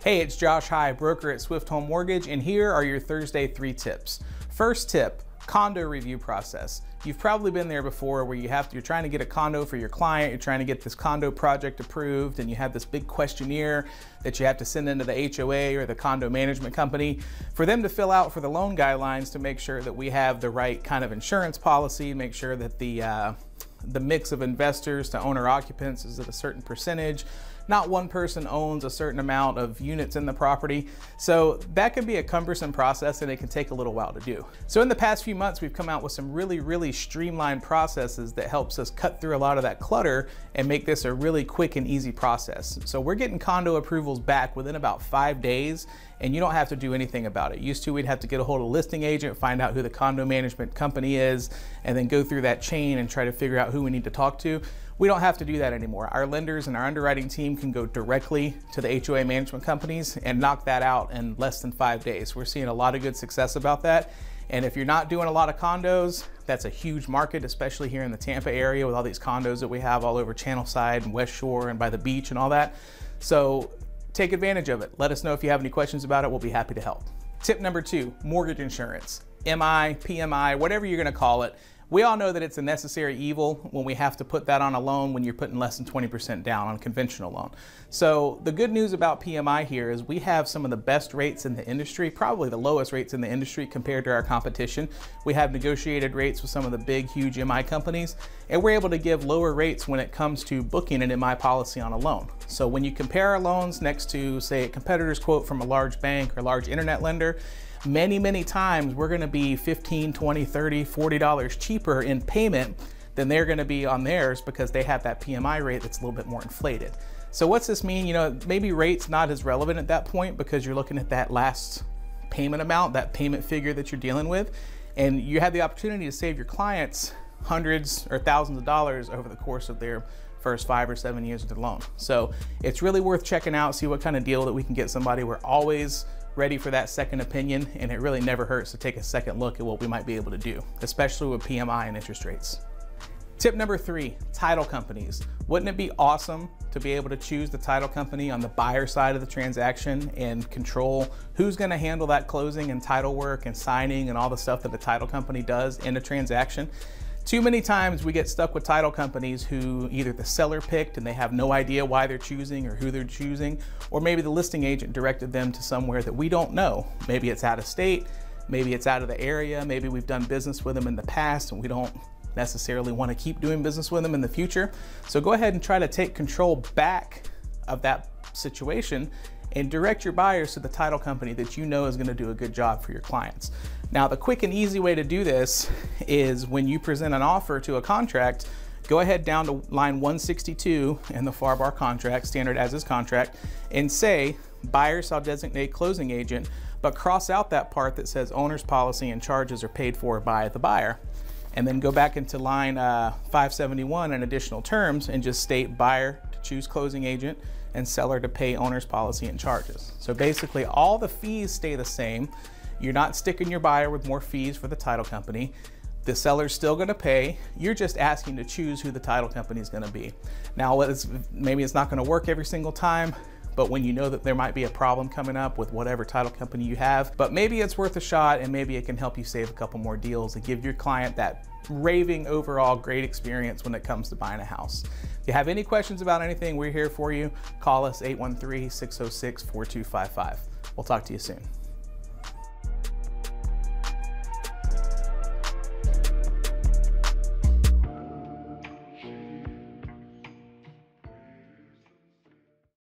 Hey, it's Josh High, broker at Swift Home Mortgage, and here are your Thursday 3 tips. First tip, condo review process. You've probably been there before where you're trying to get a condo for your client, you're trying to get this condo project approved, and you have this big questionnaire that you have to send into the HOA or the condo management company for them to fill out for the loan guidelines to make sure that we have the right kind of insurance policy, make sure that the mix of investors to owner occupants is at a certain percentage. Not one person owns a certain amount of units in the property. So that can be a cumbersome process and it can take a little while to do. So in the past few months, we've come out with some really streamlined processes that helps us cut through a lot of that clutter and make this a really quick and easy process. So we're getting condo approvals back within about 5 days, and you don't have to do anything about it. Used to, we'd have to get a hold of a listing agent, find out who the condo management company is, and then go through that chain and try to figure out who we need to talk to. We don't have to do that anymore. Our lenders and our underwriting team can go directly to the HOA management companies and knock that out in less than 5 days. We're seeing a lot of good success about that. And if you're not doing a lot of condos, that's a huge market, especially here in the Tampa area with all these condos that we have all over Channelside and West Shore and by the beach and all that. So take advantage of it. Let us know if you have any questions about it. We'll be happy to help. Tip number 2, mortgage insurance. MI, PMI, whatever you're gonna call it. We all know that it's a necessary evil when we have to put that on a loan when you're putting less than 20% down on a conventional loan. So the good news about PMI here is we have some of the best rates in the industry, probably the lowest rates in the industry compared to our competition. We have negotiated rates with some of the big, huge MI companies, and we're able to give lower rates when it comes to booking an MI policy on a loan. So when you compare our loans next to, say, a competitor's quote from a large bank or large internet lender, many times we're gonna be $15, $20, $30, $40 cheaper in payment than they're gonna be on theirs because they have that PMI rate that's a little bit more inflated. So what's this mean? You know, maybe rate's not as relevant at that point because you're looking at that last payment amount, that payment figure that you're dealing with, and you have the opportunity to save your clients hundreds or thousands of dollars over the course of their first 5 or 7 years of the loan. So it's really worth checking out, see what kind of deal that we can get somebody. We're always ready for that second opinion, and it really never hurts to take a second look at what we might be able to do, especially with PMI and interest rates. Tip number 3, title companies. Wouldn't it be awesome to be able to choose the title company on the buyer side of the transaction and control who's gonna handle that closing and title work and signing and all the stuff that the title company does in a transaction? Too many times we get stuck with title companies who either the seller picked and they have no idea why they're choosing or who they're choosing, or maybe the listing agent directed them to somewhere that we don't know. Maybe it's out of state, maybe it's out of the area, maybe we've done business with them in the past and we don't necessarily want to keep doing business with them in the future. So go ahead and try to take control back of that situation and direct your buyers to the title company that you know is going to do a good job for your clients. Now, the quick and easy way to do this is when you present an offer to a contract, go ahead down to line 162 in the FAR bar contract, standard as is contract, and say, buyer shall designate closing agent, but cross out that part that says owner's policy and charges are paid for by the buyer. And then go back into line 571 and additional terms and just state buyer to choose closing agent and seller to pay owner's policy and charges. So basically all the fees stay the same. You're not sticking your buyer with more fees for the title company. The seller's still gonna pay. You're just asking to choose who the title company is gonna be. Now, maybe it's not gonna work every single time, but when you know that there might be a problem coming up with whatever title company you have, but maybe it's worth a shot and maybe it can help you save a couple more deals and give your client that raving overall great experience when it comes to buying a house. If you have any questions about anything, we're here for you. Call us 813-606-4255. We'll talk to you soon.